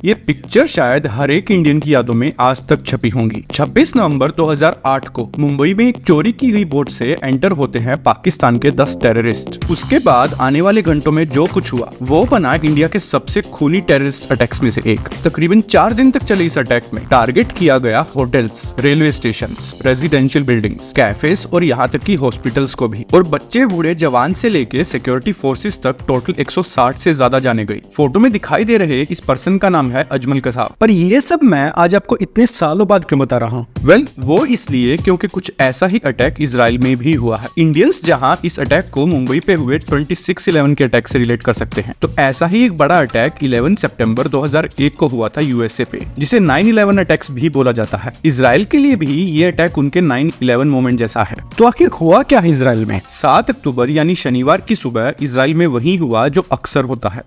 ये पिक्चर शायद हर एक इंडियन की यादों में आज तक छपी होंगी। 26 नवंबर 2008 को मुंबई में एक चोरी की गई बोट से एंटर होते हैं पाकिस्तान के 10 टेररिस्ट। उसके बाद आने वाले घंटों में जो कुछ हुआ वो बना इंडिया के सबसे खूनी टेररिस्ट अटैक्स में से एक। तकरीबन 4 दिन तक चले इस अटैक में टारगेट किया गया hotels, railway station, residential buildings, cafes और यहाँ तक की हॉस्पिटल्स को भी। और बच्चे बूढ़े जवान से लेके सिक्योरिटी फोर्सेस तक टोटल 160 से ज्यादा जाने गई। फोटो में दिखाई दे रहे इस पर्सन का नाम है अजमल कसाब। पर ये सब मैं आज आपको इतने सालों बाद क्यों बता रहा हूँ? वेल, वो इसलिए क्योंकि कुछ ऐसा ही अटैक इजराइल में भी हुआ है। इंडियंस जहां इस अटैक को मुंबई पे हुए 26/11 के अटैक से रिलेट कर सकते हैं, तो ऐसा ही एक बड़ा अटैक 11 सितंबर 2001 को हुआ था यूएसए पे, जिसे 9/11 अटैक्स भी बोला जाता है। इजराइल के लिए भी ये अटैक उनके 9/11 मोमेंट जैसा है। तो आखिर हुआ क्या है इजराइल में? 7 अक्टूबर यानी शनिवार की सुबह इजराइल में वही हुआ जो अक्सर होता है।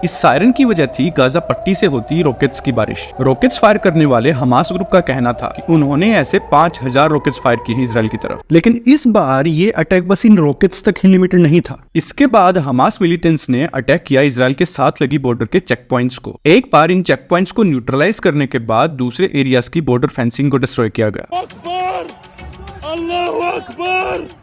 इस सायरन की वजह थी गाजा पट्टी से होती रॉकेट्स की बारिश। रॉकेट्स फायर करने वाले हमास ग्रुप का कहना था कि उन्होंने ऐसे 5000 रॉकेट्स फायर किए हैं इजराइल की तरफ। लेकिन इस बार ये अटैक बस इन रॉकेट्स तक ही लिमिटेड नहीं था। इसके बाद हमास मिलिटेंट्स ने अटैक किया इजराइल के साथ लगी बॉर्डर के चेक पॉइंट्स को। एक बार इन चेक पॉइंट्स को न्यूट्रलाइज करने के बाद दूसरे एरियाज की बॉर्डर फेंसिंग को डिस्ट्रॉय किया गया।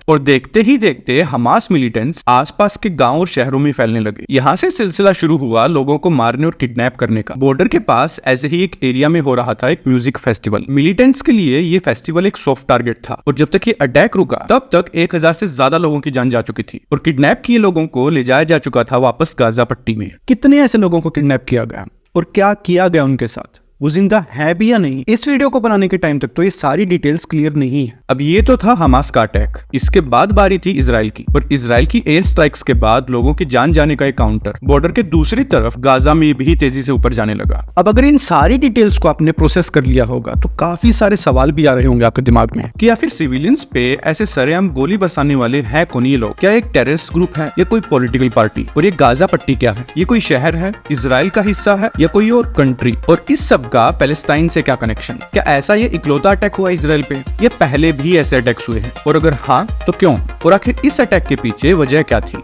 और देखते ही देखते हमास मिलिटेंट्स आसपास के गांव और शहरों में फैलने लगे। यहाँ से सिलसिला शुरू हुआ लोगों को मारने और किडनैप करने का। बॉर्डर के पास ऐसे ही एक एरिया में हो रहा था एक म्यूजिक फेस्टिवल। मिलिटेंट्स के लिए ये फेस्टिवल एक सॉफ्ट टारगेट था और जब तक ये अटैक रुका तब तक 1000 से ज्यादा लोगों की जान जा चुकी थी और किडनैप किए लोगों को ले जाया जा चुका था वापस गाजा पट्टी में। कितने ऐसे लोगों को किडनैप किया गया और क्या किया गया उनके साथ? वो जिंदा है भी या नहीं? इस वीडियो को बनाने के टाइम तक तो ये सारी डिटेल्स क्लियर नहीं है। अब ये तो था हमास का अटैक। इसके बाद बारी थी इजराइल की, और इजराइल की एयर स्ट्राइक्स के बाद लोगों की जान जाने का एक काउंटर बॉर्डर के दूसरी तरफ गाजा में भी तेजी से ऊपर जाने लगा। अब अगर इन सारी डिटेल्स को आपने प्रोसेस कर लिया होगा तो काफी सारे सवाल भी आ रहे होंगे आपके दिमाग में कि आखिर सिविलियंस पे ऐसे सरेआम गोली बरसाने वाले हैं कौन ये लोग? क्या एक टेररिस्ट ग्रुप है या कोई पॉलिटिकल पार्टी? और ये गाजा पट्टी क्या है? ये कोई शहर है, इजराइल का हिस्सा है या कोई और कंट्री? और इस सब का पैलेस्टाइन से क्या कनेक्शन? क्या ऐसा ये इकलौता अटैक हुआ इजराइल पे या पहले भी ऐसे अटैक्स हुए हैं? और अगर हाँ तो क्यों? और आखिर इस अटैक के पीछे वजह क्या थी?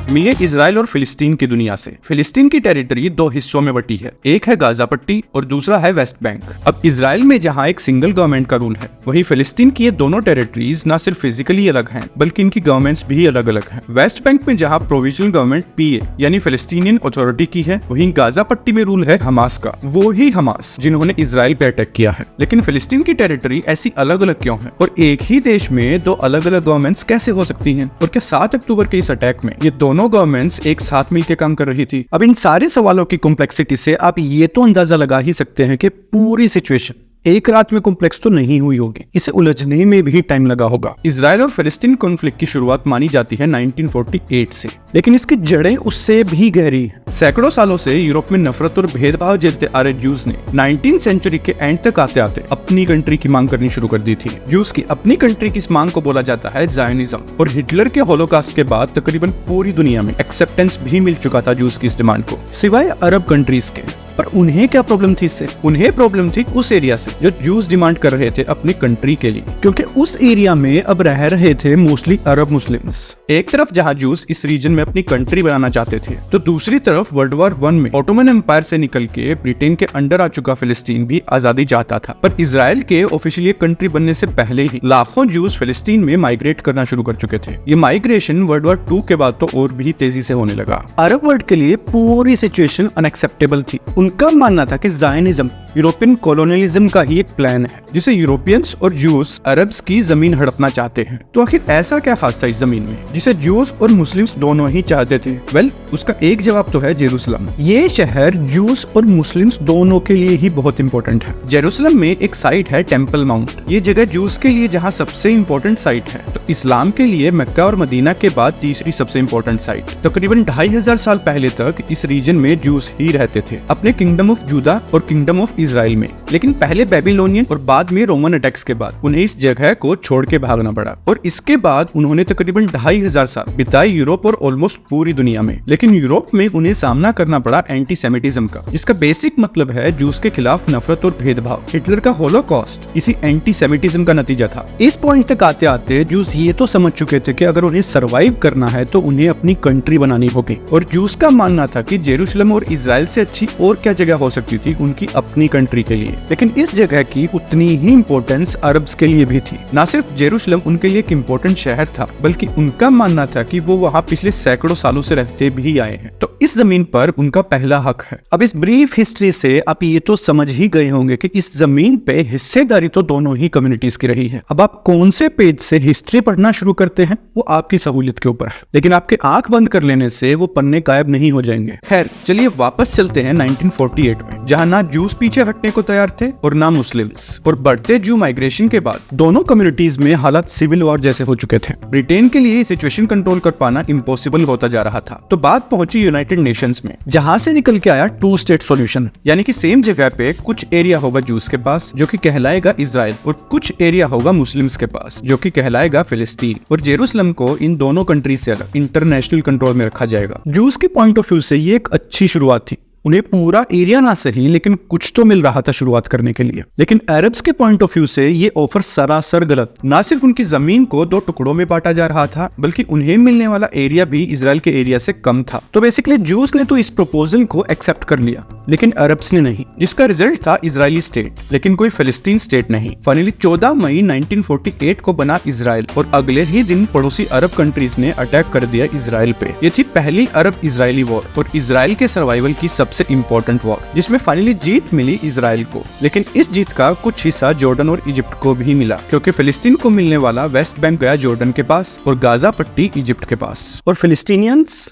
मिले इजराइल और फिलिस्तीन की दुनिया से। फिलिस्तीन की टेरिटरी 2 हिस्सों में बटी है, एक है गाजा पट्टी और दूसरा है वेस्ट बैंक। अब इजराइल में जहां एक सिंगल गवर्नमेंट का रूल है, वहीं फिलिस्तीन की ये दोनों टेरिटरीज न सिर्फ फिजिकली अलग हैं बल्कि इनकी गवर्नमेंट्स भी अलग अलग हैं। वेस्ट बैंक में जहां प्रोविजनल गवर्नमेंट पीए यानी फिलिस्तीनियन अथॉरिटी की है, वहीं गाजा पट्टी में रूल है हमास का। वो ही हमास जिन्होंने इजराइल पे अटैक किया है। लेकिन फिलिस्तीन की टेरिटरी ऐसी अलग अलग क्यों है और एक ही देश में 2 अलग अलग गवर्नमेंट्स कैसे हो सकती हैं? और क्या 7 अक्टूबर के इस अटैक में ये दोनों गवर्नमेंट्स एक साथ मिलकर काम कर रही थी? अब इन सारे सवालों की कॉम्प्लेक्सिटी से आप ये तो अंदाजा लगा ही सकते हैं कि पूरी सिचुएशन एक रात में कॉम्प्लेक्स तो नहीं हुई होगी, इसे उलझने में भी टाइम लगा होगा। इजराइल और फिलिस्तीन कॉन्फ्लिक्ट की शुरुआत मानी जाती है 1948 से, लेकिन इसकी जड़ें उससे भी गहरी हैं। सैकड़ों सालों से यूरोप में नफरत और भेदभाव झेलते आ रहे ज्यूज ने 19th सेंचुरी के एंड तक आते आते अपनी कंट्री की मांग करनी शुरू कर दी थी। ज्यूज की अपनी कंट्री की इस मांग को बोला जाता है ज़ायनिज्म। और हिटलर के होलोकास्ट के बाद तकरीबन पूरी दुनिया में एक्सेप्टेंस भी मिल चुका था ज्यूज की इस डिमांड को, सिवाय अरब कंट्रीज के। पर उन्हें क्या प्रॉब्लम थी इससे? उन्हें प्रॉब्लम थी उस एरिया से जो ज्यूज डिमांड कर रहे थे अपनी कंट्री के लिए, क्योंकि उस एरिया में अब रह रहे थे मोस्टली अरब मुस्लिम्स। एक तरफ जहां ज्यूज इस रीजन में अपनी कंट्री बनाना चाहते थे, तो दूसरी तरफ वर्ल्ड वॉर 1 में ऑटोमन एम्पायर से निकल के ब्रिटेन के अंडर आ चुका फिलिस्तीन भी आजादी चाहता था। पर इजराइल के ऑफिशियली कंट्री बनने से पहले ही लाखों ज्यूज फिलिस्तीन में माइग्रेट करना शुरू कर चुके थे। ये माइग्रेशन वर्ल्ड वॉर 2 के बाद तो और भी तेजी से होने लगा। अरब वर्ल्ड के लिए पूरी सिचुएशन अनएक्सेप्टेबल थी। उनका मानना था कि ज़ायनिज्म यूरोपियन कॉलोनियलिज्म का ही एक प्लान है, जिसे यूरोपियंस और ज्यूज अरब्स की जमीन हड़पना चाहते हैं। तो आखिर ऐसा क्या खास था इस जमीन में जिसे ज्यूज और मुस्लिम्स दोनों ही चाहते थे? वेल, उसका एक जवाब तो है जेरूसलम। ये शहर ज्यूज और मुस्लिम्स दोनों के लिए ही बहुत इंपॉर्टेंट है। जेरूसलम में एक साइट है टेम्पल माउंट। ये जगह ज्यूज के लिए जहाँ सबसे इम्पोर्टेंट साइट है, तो इस्लाम के लिए मक्का और मदीना के बाद तीसरी सबसे इम्पोर्टेंट साइट। तकरीबन 2500 साल पहले तक इस रीजन में ज्यूज ही रहते थे। अपने किंगडम ऑफ जूदा और किंगडम ऑफ इसराइल में, लेकिन पहले बेबीलोनियन और बाद में रोमन अटैक्स के बाद उन्हें इस जगह को छोड़ के भागना पड़ा। और इसके बाद उन्होंने तकरीबन 2500 साल बिताए यूरोप और ऑलमोस्ट पूरी दुनिया में। लेकिन यूरोप में उन्हें सामना करना पड़ा एंटीसेमिटिज्म का, जिसका बेसिक मतलब है जूस के खिलाफ नफरत और भेदभाव। हिटलर का होलोकॉस्ट इसी एंटीसेमिटिज्म का नतीजा था। इस पॉइंट तक आते आते जूस ये तो समझ चुके थे कि अगर उन्हें सरवाइव करना है तो उन्हें अपनी कंट्री बनानी होगी। और जूस का मानना था कि जेरूशलेम और इजराइल से अच्छी और क्या जगह हो सकती थी उनकी अपनी कंट्री के लिए। लेकिन इस जगह की उतनी ही इम्पोर्टेंस अरब्स के लिए भी थी। न सिर्फ जेरूशलेम उनके लिए एक इम्पोर्टेंट शहर था, बल्कि उनका मानना था कि वो वहाँ पिछले सैकड़ों सालों से रहते भी आए हैं, तो इस जमीन पर उनका पहला हक है। अब इस ब्रीफ हिस्ट्री से आप ये तो समझ ही गए होंगे कि इस जमीन पे हिस्सेदारी तो दोनों ही कम्युनिटीज की रही है। अब आप कौन से पेज से हिस्ट्री पढ़ना शुरू करते हैं वो आपकी सहूलियत के ऊपर है, लेकिन आपके आंख बंद कर लेने से वो पन्ने गायब नहीं हो जाएंगे। खैर चलिए वापस चलते हैं 1948 में, जहां ना जूस पीछे हटने को तैयार थे और ना मुस्लिम्स। और बढ़ते जू माइग्रेशन के बाद दोनों कम्युनिटीज में हालात सिविल वॉर जैसे हो चुके थे। ब्रिटेन के लिए सिचुएशन कंट्रोल कर पाना इम्पॉसिबल होता जा रहा था। तो बात पहुंची यूनाइटेड नेशंस में, जहां से निकल के आया 2 स्टेट सॉल्यूशन, यानी कि सेम जगह पे कुछ एरिया होगा जूस के पास जो कि कहलाएगा इजराइल, और कुछ एरिया होगा मुस्लिम्स के पास जो कि कहलाएगा फिलिस्तीन। और जेरूशलेम को इन दोनों कंट्री से अलग इंटरनेशनल कंट्रोल में रखा जाएगा। जूस के पॉइंट ऑफ व्यू से ये एक अच्छी शुरुआत थी। उन्हें पूरा एरिया ना सही लेकिन कुछ तो मिल रहा था शुरुआत करने के लिए। लेकिन अरब्स के पॉइंट ऑफ व्यू से ये ऑफर सरासर गलत। ना सिर्फ उनकी जमीन को 2 टुकड़ों में बांटा जा रहा था, बल्कि उन्हें मिलने वाला एरिया भी इजराइल के एरिया से कम था। तो बेसिकली जूस ने तो इस प्रपोजल को एक्सेप्ट कर लिया, लेकिन अरब्स ने नहीं, जिसका रिजल्ट था इजरायली स्टेट, लेकिन कोई फिलिस्तीन स्टेट नहीं। फाइनली 14 मई 1948 को बना इजराइल, और अगले ही दिन पड़ोसी अरब कंट्रीज ने अटैक कर दिया इजराइल पे। ये थी पहली अरब इजरायली वॉर और इजराइल के सर्वाइवल की सबसे इंपॉर्टेंट वॉर, जिसमें फाइनली जीत मिली इजराइल को। लेकिन इस जीत का कुछ हिस्सा जॉर्डन और इजिप्ट को भी मिला, क्योंकि फिलिस्तीन को मिलने वाला वेस्ट बैंक गया जॉर्डन के पास और गाजा पट्टी इजिप्ट के पास। और फिलिस्तीनियंस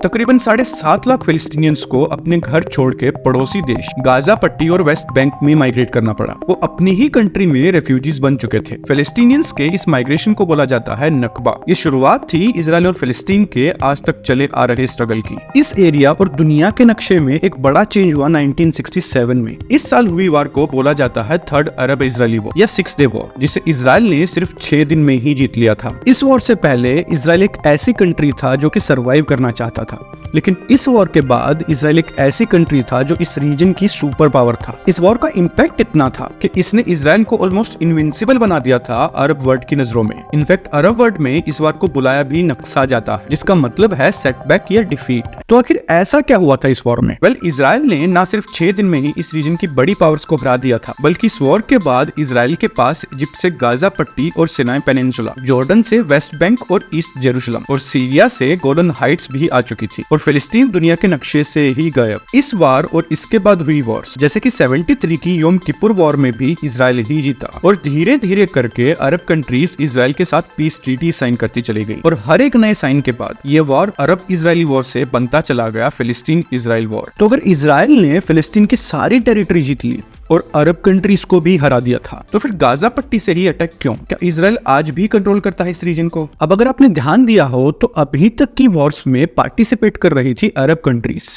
तकरीबन 7.5 लाख फिलिस्तीनियंस को अपने घर छोड़ के पड़ोसी देश गाजा पट्टी और वेस्ट बैंक में माइग्रेट करना पड़ा। वो अपनी ही कंट्री में रेफ्यूजीज बन चुके थे। फिलिस्तीनियंस के इस माइग्रेशन को बोला जाता है नकबा। ये शुरुआत थी इजराइल और फिलिस्तीन के आज तक चले आ रहे स्ट्रगल की। इस एरिया और दुनिया के नक्शे में एक बड़ा चेंज हुआ 1967 में। इस साल हुई वार को बोला जाता है 3rd अरब इजरायली वॉर या 6 डे वॉर, जिसे इजराइल ने सिर्फ 6 दिन में ही जीत लिया था। इस वॉर से पहले इजराइल एक ऐसी कंट्री था जो कि सर्वाइव करना चाहता था, लेकिन इस वॉर के बाद इजराइल एक ऐसी कंट्री था जो इस रीजन की सुपर पावर था। इस वॉर का इम्पैक्ट इतना था कि इसने इजराइल को ऑलमोस्ट इनविंसिबल बना दिया था अरब वर्ल्ड की नजरों में। इनफैक्ट अरब वर्ल्ड में इस वार को बुलाया भी नक्सा जाता है, जिसका मतलब है सेटबैक या डिफीट। तो आखिर ऐसा क्या हुआ था इस वॉर में? इजराइल ने न सिर्फ 6 दिन में ही इस रीजन की बड़ी पावर्स को हरा दिया था, बल्कि इस वॉर के बाद इजराइल के पास इजिप्ट से गाजा पट्टी और सिनाई पेनिनसुला, जॉर्डन से वेस्ट बैंक और ईस्ट जेरूशलम, और सीरिया से गोलन हाइट्स भी आ चुकी थी, और फिलिस्तीन दुनिया के नक्शे से ही गायब। इस वार और इसके बाद हुई वॉर्स जैसे कि 73 की योम किपुर वॉर में भी इजराइल ही जीता, और धीरे धीरे करके अरब कंट्रीज इजराइल के साथ पीस ट्रीटी साइन करती चली गई। और हर एक नए साइन के बाद ये वॉर अरब इजरायली वॉर से बनता चला गया फिलिस्तीन इजराइल वॉर। तो अगर इजराइल ने फिलिस्तीन की सारी टेरिटरी जीत ली और अरब कंट्रीज को भी हरा दिया था, तो फिर गाजा पट्टी से ही अटैक क्यों? क्या इजराइल आज भी कंट्रोल करता है इस रीजन को? अब अगर आपने ध्यान दिया हो तो अभी तक की वॉर्स में पार्टिसिपेट कर रही थी अरब कंट्रीज,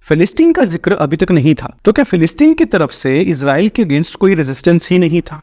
फिलिस्तीन का जिक्र अभी तक नहीं था। तो क्या फिलिस्तीन की तरफ से इजराइल के अगेंस्ट कोई रेजिस्टेंस ही नहीं था?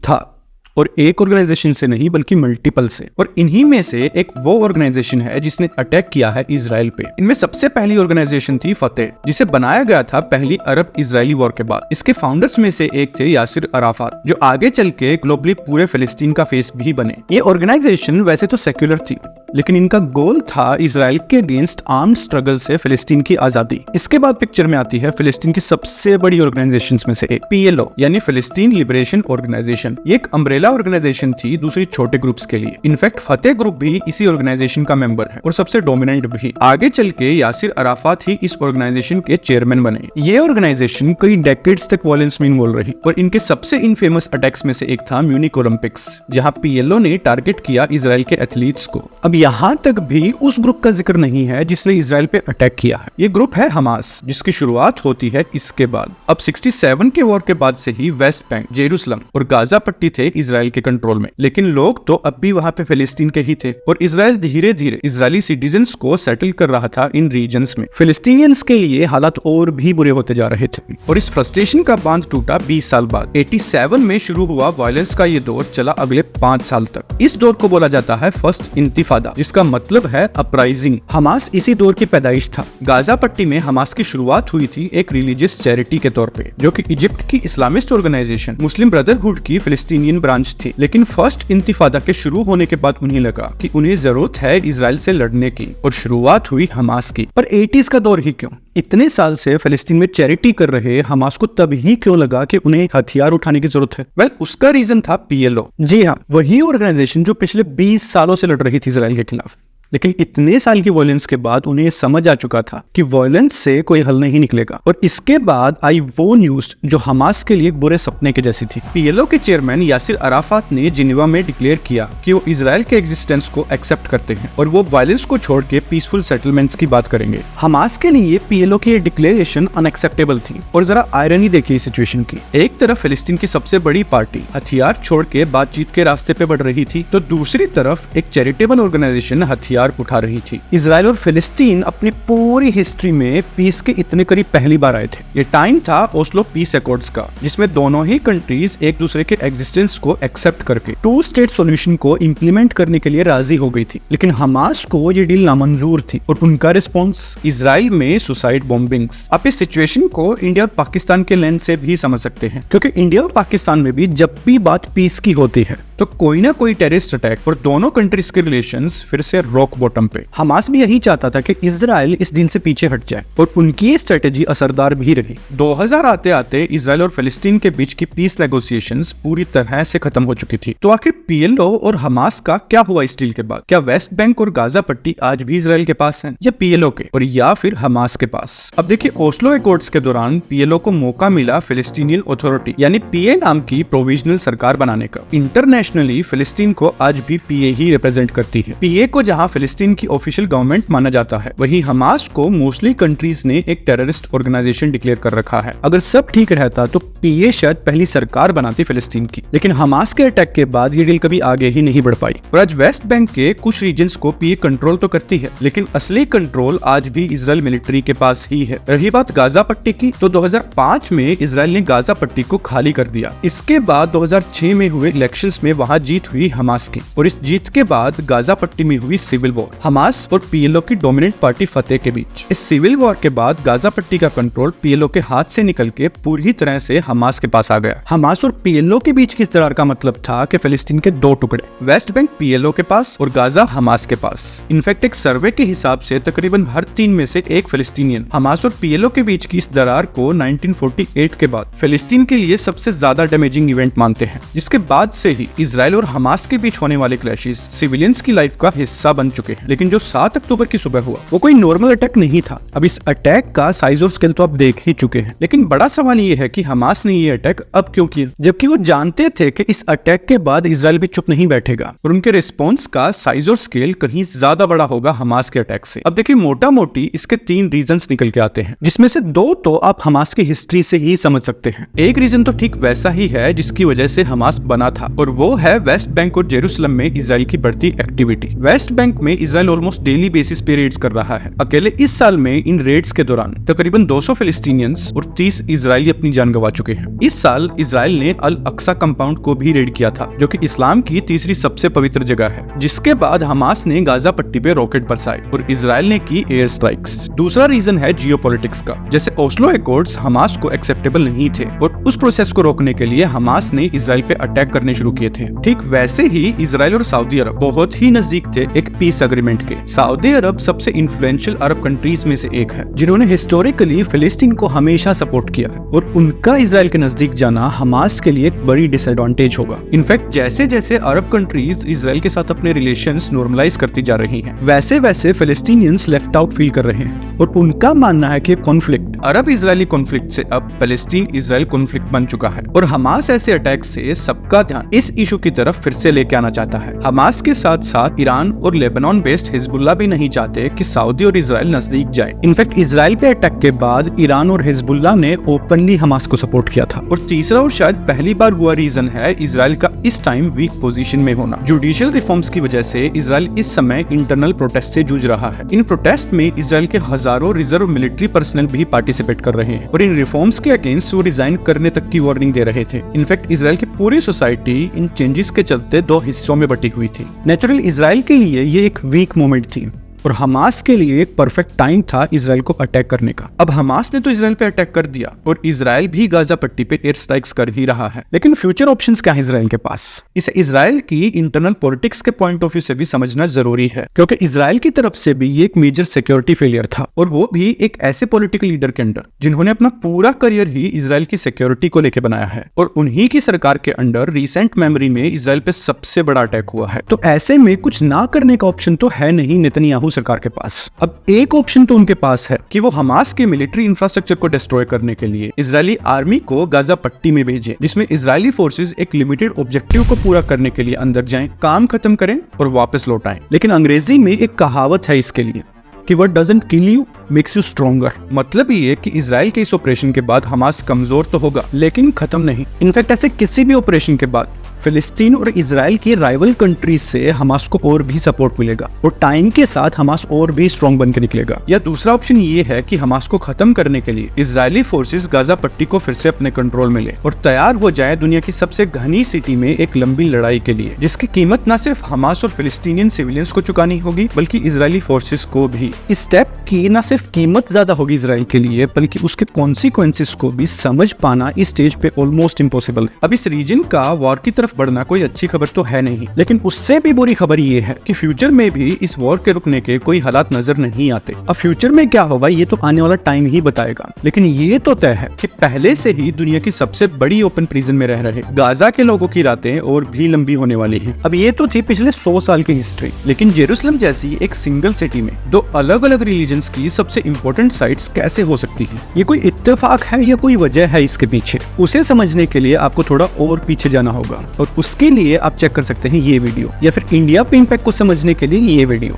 था, और एक ऑर्गेनाइजेशन से नहीं बल्कि मल्टीपल से। और इन्हीं में से एक वो ऑर्गेनाइजेशन है जिसने अटैक किया है इजराइल पे। इनमें सबसे पहली ऑर्गेनाइजेशन थी फतेह, जिसे बनाया गया था पहली अरब इजरायली वॉर के बाद। इसके फाउंडर्स में से एक थे यासिर अराफात, जो आगे चल के ग्लोबली पूरे फिलिस्तीन का फेस भी बने। ये ऑर्गेनाइजेशन वैसे तो सेक्युलर थी, लेकिन इनका गोल था इजराइल के अगेंस्ट आर्म्ड स्ट्रगल से फिलिस्तीन की आजादी। इसके बाद पिक्चर में आती है फिलिस्तीन की सबसे बड़ी ऑर्गेनाइजेशंस में से एक, PLO यानी फिलिस्तीन लिबरेशन ऑर्गेनाइजेशन। ये एक अम्ब्रेला ऑर्गेनाइजेशन थी दूसरी छोटे ग्रुप्स के लिए। इनफैक्ट फतेह ग्रुप भी इसी ऑर्गेनाइजेशन का मेंबर है और सबसे डोमिनेंट भी। आगे चल के यासिर अराफात ही इस ऑर्गेनाइजेशन के चेयरमैन बने। ये ऑर्गेनाइजेशन कई डेकेड्स तक वॉयलेंस में इन्वॉल्व रही, और इनके सबसे इनफेमस अटैक्स में से एक था म्यूनिक ओलंपिक्स, जहां PLO ने टारगेट किया इजराइल के एथलीट्स को। अब अब यहाँ तक भी उस ग्रुप का जिक्र नहीं है जिसने इजराइल पे अटैक किया है। ये ग्रुप है हमास, जिसकी शुरुआत होती है इसके बाद। अब 67 के वॉर के बाद से ही वेस्ट बैंक, जेरूसलम और गाजा पट्टी थे इजराइल के कंट्रोल में, लेकिन लोग तो अब भी वहाँ पे फिलिस्तीन के ही थे और इजराइल धीरे धीरे इजरायली सिटीजन्स को सेटल कर रहा था इन रीजन्स में। फिलिस्तीनियंस के लिए हालात और भी बुरे होते जा रहे थे और इस फ्रस्ट्रेशन का बांध टूटा 20 साल बाद। 87 में शुरू हुआ वायलेंस का ये दौर चला अगले 5 साल तक। इस दौर को बोला जाता है फर्स्ट इंतिफादा, जिसका मतलब है अपराइजिंग। हमास इसी दौर की पैदाइश था। गाजा पट्टी में हमास की शुरुआत हुई थी एक रिलीजियस चैरिटी के तौर पे, जो कि इजिप्ट की इस्लामिस्ट ऑर्गेनाइजेशन मुस्लिम ब्रदरहुड की फिलिस्तीनियन ब्रांच थी। लेकिन फर्स्ट इंतिफादा के शुरू होने के बाद उन्हें लगा कि उन्हें जरूरत है इजराइल से लड़ने की और शुरुआत हुई हमास की। पर 80s का दौर ही क्यों? इतने साल से फिलिस्तीन में चैरिटी कर रहे हमास को तब ही क्यों लगा कि उन्हें हथियार उठाने की जरूरत है? वेल, उसका रीजन था पीएलओ। जी हाँ, वही ऑर्गेनाइजेशन जो पिछले 20 सालों से लड़ रही थी इजराइल के खिलाफ। लेकिन इतने साल की वॉयलेंस के बाद उन्हें समझ आ चुका था कि वॉयलेंस से कोई हल नहीं निकलेगा। और इसके बाद आई वो न्यूज जो हमास के लिए एक बुरे सपने के जैसी थी। पीएलओ के चेयरमैन यासिर अराफात ने जिनेवा में डिक्लेयर किया कि वो इजराइल के एग्जिस्टेंस को एक्सेप्ट करते हैं और वो वायलेंस को छोड़ के पीसफुल सेटलमेंट्स की बात करेंगे। हमास के लिए पीएलओ की ये डिक्लेरेशन अनएक्सेप्टेबल थी। और जरा आयरनी देखिए सिचुएशन की। एक तरफ फिलिस्तीन की सबसे बड़ी पार्टी हथियार छोड़ के बातचीत के रास्ते पे बढ़ रही थी, तो दूसरी तरफ एक चैरिटेबल ऑर्गेनाइजेशन हथियार उठा रही थी। इजराइल और फिलिस्तीन अपनी पूरी हिस्ट्री में पीस के इतने करीब पहली बार आए थे। ये टाइम था ओस्लो पीस अकॉर्ड्स का, जिसमें दोनों ही कंट्रीज एक दूसरे के एग्जिस्टेंस को एक्सेप्ट करके 2 स्टेट सॉल्यूशन को इंप्लीमेंट करने के लिए राजी हो गई थी। लेकिन हमास को ये डील नामंजूर थी और उनका रिस्पॉन्स इजराइल में सुसाइड बॉम्बिंग्स। आप इस सिचुएशन को इंडिया और पाकिस्तान के लेंस से भी समझ सकते हैं, क्योंकि इंडिया और पाकिस्तान में भी जब भी बात पीस की होती है तो कोई ना कोई टेररिस्ट अटैक और दोनों कंट्रीज के रिलेशंस फिर से रॉक बॉटम पे। हमास भी यही चाहता था कि इजराइल इस दिन से पीछे हट जाए और उनकी ये स्ट्रेटेजी असरदार भी रही। 2000 आते आते इजराइल और फिलिस्तीन के बीच की पीस नेगोशिएशंस पूरी तरह से खत्म हो चुकी थी। तो आखिर पीएलओ और हमास का क्या हुआ इस डील के बाद? क्या वेस्ट बैंक और गाजा पट्टी आज भी इजराइल के पास है, या पीएलओ के और या फिर हमास के पास? अब देखिए, ओस्लो अकॉर्ड्स के दौरान पीएलओ को मौका मिला फिलिस्तीनियन अथॉरिटी यानी पीए नाम की प्रोविजनल सरकार बनाने का। इंटरनेशनली फिलिस्तीन को आज भी पीए ही रिप्रेजेंट करती है। पीए को जहां फिलिस्तीन की ऑफिशियल गवर्नमेंट माना जाता है, वहीं हमास को मोस्टली कंट्रीज ने एक टेररिस्ट ऑर्गेनाइजेशन डिक्लेयर कर रखा है। अगर सब ठीक रहता तो पीए शायद पहली सरकार बनाती फिलिस्तीन की। लेकिन हमास के अटैक के बाद ये डील कभी आगे ही नहीं बढ़ पाई और आज वेस्ट बैंक के कुछ रीजन्स को पीए कंट्रोल तो करती है, लेकिन असली कंट्रोल आज भी इजराइल मिलिट्री के पास ही है। रही बात गाजा पट्टी की, तो 2005 में इजराइल ने गाजा पट्टी को खाली कर दिया। इसके बाद 2006 में हुए इलेक्शंस में वहां जीत हुई हमास की और इस जीत के बाद गाजा पट्टी में हुई सिविल वॉर हमास और पीएलओ की डोमिनेंट पार्टी फतेह के बीच। इस सिविल वॉर के बाद गाजा पट्टी का कंट्रोल पीएलओ के हाथ से निकल के पूरी तरह से हमास के पास आ गया। हमास और पीएलओ के बीच किस दरार का मतलब था कि फिलिस्तीन के 2 टुकड़े, वेस्ट बैंक पीएलओ के पास और गाजा हमास के पास। इनफैक्ट एक सर्वे के हिसाब से तकरीबन हर 3 में से एक फिलिस्तीनियन हमास और पीएलओ के बीच की इस दरार को 1948 के बाद फिलिस्तीन के लिए सबसे ज्यादा डैमेजिंग इवेंट मानते हैं, जिसके बाद से ही इजराइल और हमास के बीच होने वाले क्लैशेस सिविलियंस की लाइफ का हिस्सा बन चुके हैं। लेकिन जो 7 अक्टूबर की सुबह हुआ वो कोई नॉर्मल अटैक नहीं था। अब इस अटैक का साइज और स्केल तो आप देख ही चुके हैं, लेकिन बड़ा सवाल ये है कि हमास ने ये अटैक अब क्यों किया, जबकि वो जानते थे कि इस अटैक के बाद इजराइल भी चुप नहीं बैठेगा और उनके रिस्पॉन्स का साइज और स्केल कहीं ज्यादा बड़ा होगा हमास के अटैक से। अब देखिए, मोटा मोटी इसके 3 रीजंस निकल के आते हैं, जिसमें से 2 तो आप हमास की हिस्ट्री से ही समझ सकते हैं। एक रीजन तो ठीक वैसा ही है जिसकी वजह से हमास बना था, और वो है वेस्ट बैंक और जेरूसलम में इजराइल की बढ़ती एक्टिविटी। वेस्ट बैंक में इजराइल ऑलमोस्ट डेली बेसिस पे रेड्स कर रहा है। अकेले इस साल में इन रेड्स के दौरान तकरीबन 200 फिलिस्तीनियंस और 30 इजरायली अपनी जान गंवा चुके हैं। इस साल इजराइल ने अल अक्सा कंपाउंड को भी रेड किया था, जो कि इस्लाम की तीसरी सबसे पवित्र जगह है। जिसके बाद हमास ने गाजा पट्टी पे रॉकेट बरसाए और इजराइल ने की एयर स्ट्राइक्स। दूसरा रीजन है जियोपॉलिटिक्स का। जैसे ओस्लो अकॉर्ड्स हमास को एक्सेप्टेबल नहीं थे और उस प्रोसेस को रोकने के लिए हमास ने इजराइल पे अटैक करने शुरू किए थे। ठीक वैसे ही इजराइल और सऊदी अरब बहुत ही नजदीक थे एक पीस एग्रीमेंट के। सऊदी अरब सबसे इन्फ्लुएंशियल अरब कंट्रीज में से एक है, जिन्होंने हिस्टोरिकली फिलिस्तीन को हमेशा सपोर्ट किया है, और उनका इजराइल के नजदीक जाना हमास के लिए एक बड़ी डिसएडवांटेज होगा। इनफैक्ट जैसे जैसे अरब कंट्रीज इजराइल के साथ अपने रिलेशंस नॉर्मलाइज करती जा रही हैं, वैसे वैसे फिलिस्तीनियंस लेफ्ट आउट फील कर रहे हैं और उनका मानना है कि कॉन्फ्लिक्ट अरब इजरायली कॉन्फ्लिक्ट से अब पैलेस्टीन इजराइल कॉन्फ्लिक्ट बन चुका है और हमास ऐसे अटैक से सबका ध्यान इस इशू की तरफ फिर से लेके आना चाहता है। हमास के साथ साथ ईरान और लेबनान बेस्ड हिजबुल्ला भी नहीं चाहते कि सऊदी और इजराइल नजदीक जाए। इनफैक्ट इजराइल पे अटैक के बाद ईरान और हिजबुल्ला ने ओपनली हमास को सपोर्ट किया था। और तीसरा और शायद पहली बार हुआ रीजन है इजराइल का इस टाइम वीक पोजीशन में होना। जुडिशियल रिफॉर्म्स की वजह से इजराइल इस समय इंटरनल प्रोटेस्ट से जूझ रहा है। इन प्रोटेस्ट में इजराइल के हजारों रिजर्व मिलिट्री पर्सनल भी पार्टिसिपेट कर रहे हैं और इन रिफॉर्म्स के अगेंस्ट वो रिजाइन करने तक की वार्निंग दे रहे थे। इनफैक्ट इजराइल की पूरी सोसाइटी इन चेंजेस के चलते दो हिस्सों में बटी हुई थी। नेचुरल इजराइल के लिए ये एक वीक मोमेंट थी और हमास के लिए एक परफेक्ट टाइम था इजराइल को अटैक करने का। अब हमास ने तो इजराइल पे अटैक कर दिया और इजराइल भी गाजा पट्टी पे एयर स्ट्राइक्स कर ही रहा है, लेकिन फ्यूचर ऑप्शंस क्या है इजराइल के पास? इसे इजराइल की इंटरनल पॉलिटिक्स के पॉइंट ऑफ व्यू से भी समझना जरूरी है, क्योंकि इजराइल की तरफ से भी ये एक मेजर सिक्योरिटी फेलियर था और वो भी एक ऐसे पॉलिटिकल लीडर के अंडर जिन्होंने अपना पूरा करियर ही इजराइल की सिक्योरिटी को लेकर बनाया है और उन्हीं की सरकार के अंडर रिसेंट मेमोरी में इजराइल पे सबसे बड़ा अटैक हुआ है। तो ऐसे में कुछ ना करने का ऑप्शन तो है नहीं नेतन्याहू सरकार के पास। अब एक ऑप्शन तो उनके पास है कि वो हमास के मिलिट्री इंफ्रास्ट्रक्चर को डिस्ट्रॉय करने के लिए इजरायली आर्मी को गाजा पट्टी में भेजें, जिसमें इजरायली फोर्सेस एक लिमिटेड ऑब्जेक्टिव को पूरा करने के लिए अंदर जाएं, काम खत्म करें और वापस लौट आएं। लेकिन अंग्रेजी में एक कहावत है इसके लिए कि what doesn't kill you makes you stronger. मतलब ये कि इजराइल के इस ऑपरेशन के बाद हमास कमजोर तो होगा लेकिन खत्म नहीं। इनफैक्ट ऐसे किसी भी ऑपरेशन के बाद फिलिस्तीन और इजराइल की राइवल कंट्रीज से हमास को और भी सपोर्ट मिलेगा और टाइम के साथ हमास और भी स्ट्रॉन्ग बन के निकलेगा। या दूसरा ऑप्शन ये है कि हमास को खत्म करने के लिए इजरायली फोर्सेस गाजा पट्टी को फिर से अपने कंट्रोल में ले और तैयार हो जाए दुनिया की सबसे घनी सिटी में एक लंबी लड़ाई के लिए, जिसकी कीमत न सिर्फ हमास और फिलिस्तीनियन सिविलियंस को चुकानी होगी बल्कि इजरायली फोर्सेस को भी। इस स्टेप की न सिर्फ कीमत ज्यादा होगी इजराइल के लिए बल्कि उसके कॉन्सिक्वेंसेस को भी समझ पाना इस स्टेज पे ऑलमोस्ट इम्पॉसिबल है। अब इस रीजन का वॉर की तरफ बढ़ना कोई अच्छी खबर तो है नहीं, लेकिन उससे भी बुरी खबर ये है कि फ्यूचर में भी इस वॉर के रुकने के कोई हालात नजर नहीं आते। अब फ्यूचर में क्या होगा ये तो आने वाला टाइम ही बताएगा, लेकिन ये तो तय है कि पहले से ही दुनिया की सबसे बड़ी ओपन प्रिजन में रह रहे गाजा के लोगों की रातें और भी लंबी होने वाली हैं। अब ये तो थी पिछले 100 साल की हिस्ट्री, लेकिन जेरूसलम जैसी एक सिंगल सिटी में दो अलग अलग रिलीजन्स की सबसे इम्पोर्टेंट साइट्स कैसे हो सकती है? ये कोई इत्तेफाक है या कोई वजह है इसके पीछे? उसे समझने के लिए आपको थोड़ा और पीछे जाना होगा और उसके लिए आप चेक कर सकते हैं ये वीडियो, या फिर इंडिया पे इम्पैक्ट को समझने के लिए ये वीडियो।